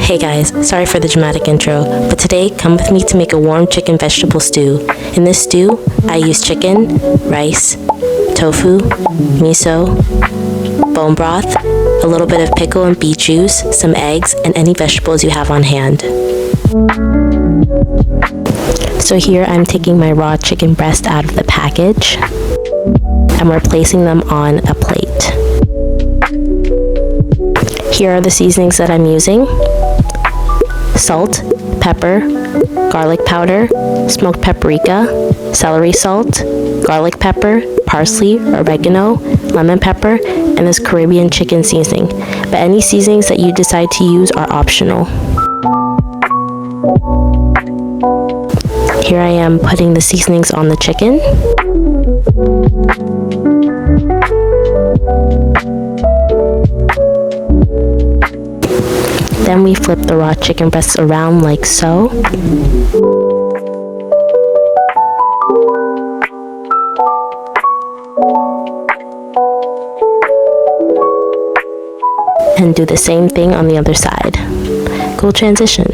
Hey guys, sorry for the dramatic intro, but today come with me to make a warm chicken vegetable stew. In this stew, I use chicken, rice, tofu, miso, bone broth, a little bit of pickle and beet juice, some eggs, and any vegetables you have on hand. So here I'm taking my raw chicken breast out of the package, and we're placing them on a plate. Here are the seasonings that I'm using: salt, pepper, garlic powder, smoked paprika, celery salt, garlic pepper, parsley, oregano, lemon pepper, and this Caribbean chicken seasoning. But any seasonings that you decide to use are optional. Here I am putting the seasonings on the chicken. Then we flip the raw chicken breasts around like so. And do the same thing on the other side. Cool transition.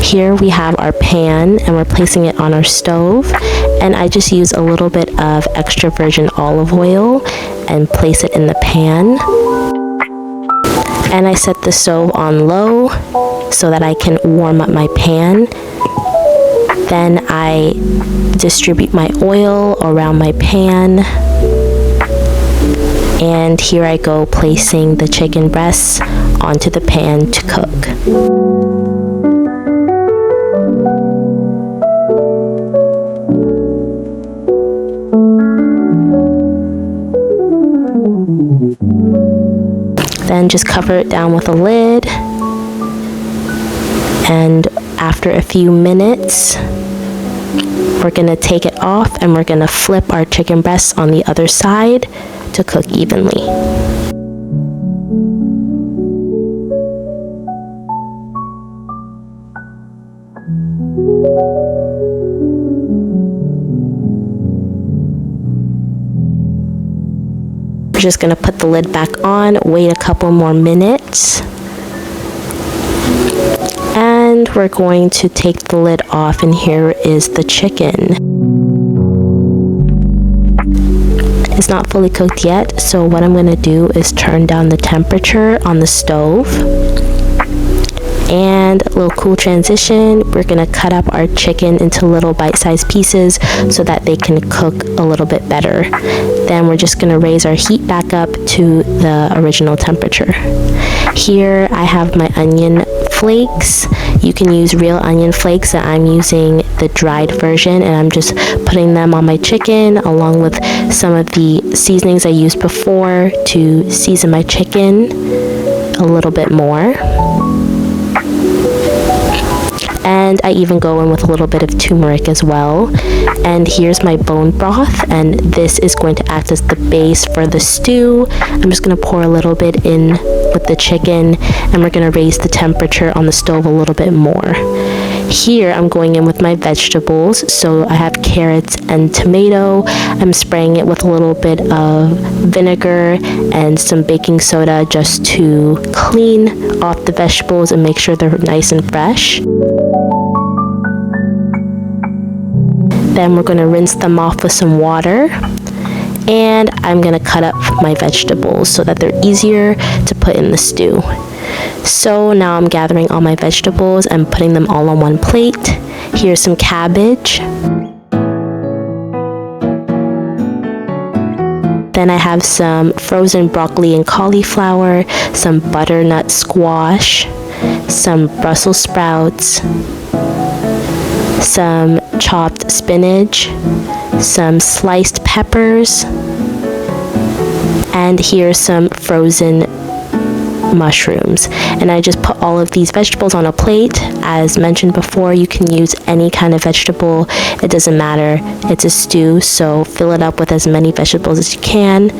Here we have our pan and we're placing it on our stove, and I just use a little bit of extra virgin olive oil and place it in the pan. And I set the stove on low so that I can warm up my pan. Then I distribute my oil around my pan. And here I go placing the chicken breasts onto the pan to cook. Then just cover it down with a lid, and after a few minutes we're gonna take it off and we're gonna flip our chicken breasts on the other side to cook evenly. We're just gonna put the lid back on, wait a couple more minutes, and we're going to take the lid off, and here is the chicken. It's not fully cooked yet, so what I'm gonna do is turn down the temperature on the stove. And a little cool transition, we're gonna cut up our chicken into little bite-sized pieces so that they can cook a little bit better. Then we're just gonna raise our heat back up to the original temperature. Here I have my onion flakes. You can use real onion flakes, and I'm using the dried version, and I'm just putting them on my chicken along with some of the seasonings I used before to season my chicken a little bit more. And I even go in with a little bit of turmeric as well. And here's my bone broth, and this is going to act as the base for the stew. I'm just going to pour a little bit in with the chicken, and we're going to raise the temperature on the stove a little bit more. Here I'm going in with my vegetables, so I have carrots and tomato. I'm spraying it with a little bit of vinegar and some baking soda just to clean off the vegetables and make sure they're nice and fresh. Then we're going to rinse them off with some water, and I'm going to cut up my vegetables so that they're easier to put in the stew. So now I'm gathering all my vegetables and putting them all on one plate. Here's some cabbage. Then I have some frozen broccoli and cauliflower, some butternut squash, some Brussels sprouts, some chopped spinach, some sliced peppers, and here's some frozen mushrooms. And I just put all of these vegetables on a plate. As mentioned before, you can use any kind of vegetable. It doesn't matter. It's a stew, so fill it up with as many vegetables as you can.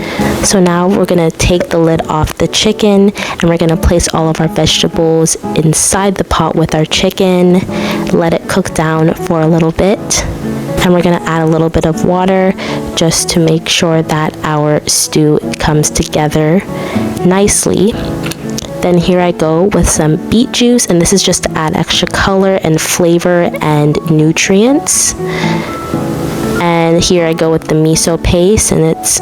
So now we're gonna take the lid off the chicken, and we're gonna place all of our vegetables inside the pot with our chicken, let it cook down for a little bit, and we're gonna add a little bit of water just to make sure that our stew comes together nicely. Then here I go with some beet juice, and this is just to add extra color and flavor and nutrients. And here I go with the miso paste, and it's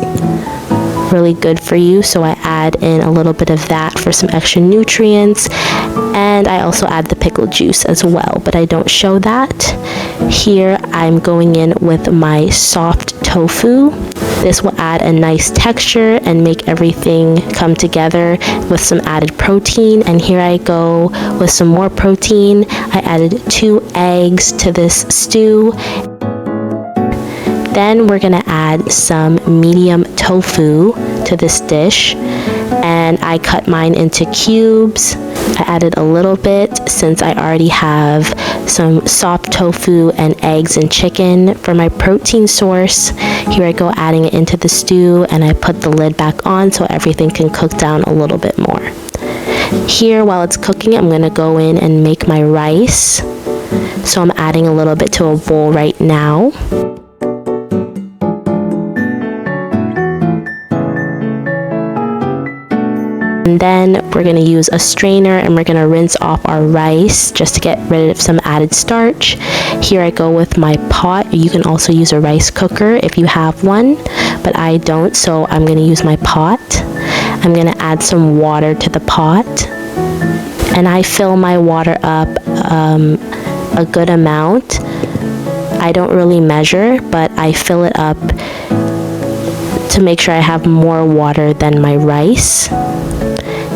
really good for you, so I add in a little bit of that for some extra nutrients. And I also add the pickle juice as well, but I don't show that. Here I'm going in with my soft tofu. This will add a nice texture and make everything come together with some added protein. And here I go with some more protein. I added 2 eggs to this stew. Then we're gonna add some medium tofu to this dish, and I cut mine into cubes. I added a little bit since I already have some soft tofu and eggs and chicken for my protein source. Here I go adding it into the stew, and I put the lid back on so everything can cook down a little bit more. Here, while it's cooking, I'm gonna go in and make my rice. So I'm adding a little bit to a bowl right now. And then we're going to use a strainer, and we're going to rinse off our rice just to get rid of some added starch. Here I go with my pot. You can also use a rice cooker if you have one, but I don't, so I'm going to use my pot. I'm going to add some water to the pot, and I fill my water up a good amount. I don't really measure, but I fill it up to make sure I have more water than my rice.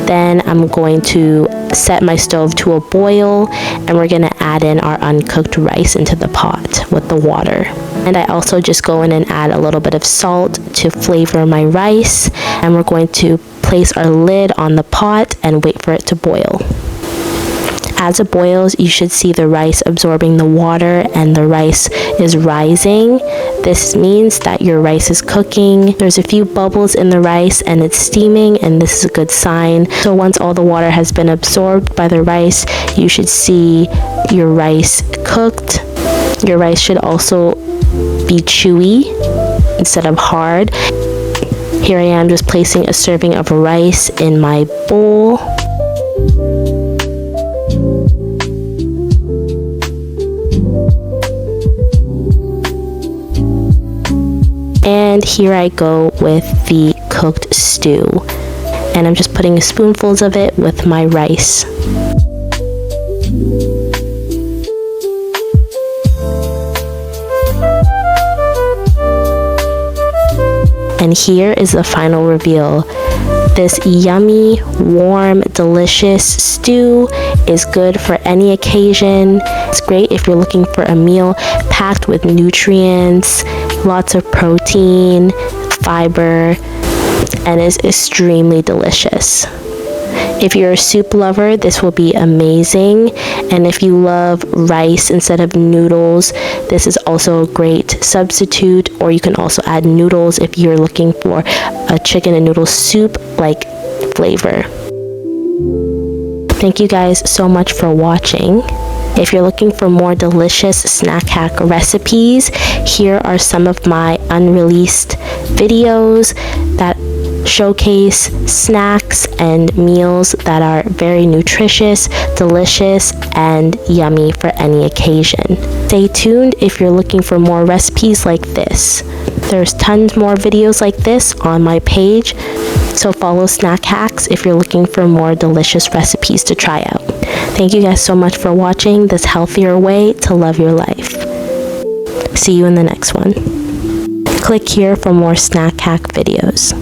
Then I'm going to set my stove to a boil, and we're going to add in our uncooked rice into the pot with the water. And I also just go in and add a little bit of salt to flavor my rice, and we're going to place our lid on the pot and wait for it to boil. As it boils, you should see the rice absorbing the water and the rice is rising. This means that your rice is cooking. There's a few bubbles in the rice and it's steaming, and this is a good sign. So once all the water has been absorbed by the rice, you should see your rice cooked. Your rice should also be chewy instead of hard. Here I am just placing a serving of rice in my bowl. And here I go with the cooked stew, and I'm just putting spoonfuls of it with my rice. And here is the final reveal. This yummy, warm, delicious stew is good for any occasion. It's great if you're looking for a meal packed with nutrients, lots of protein, fiber, and is extremely delicious. If you're a soup lover, this will be amazing. And if you love rice instead of noodles, this is also a great substitute. Or you can also add noodles if you're looking for a chicken and noodle soup like flavor. Thank you guys so much for watching. If you're looking for more delicious snack hack recipes, here are some of my unreleased videos that showcase snacks and meals that are very nutritious, delicious, and yummy for any occasion. Stay tuned if you're looking for more recipes like this. There's tons more videos like this on my page, so follow Snack Hacks if you're looking for more delicious recipes to try out. Thank you guys so much for watching this healthier way to love your life. See you in the next one. Click here for more snack hack videos.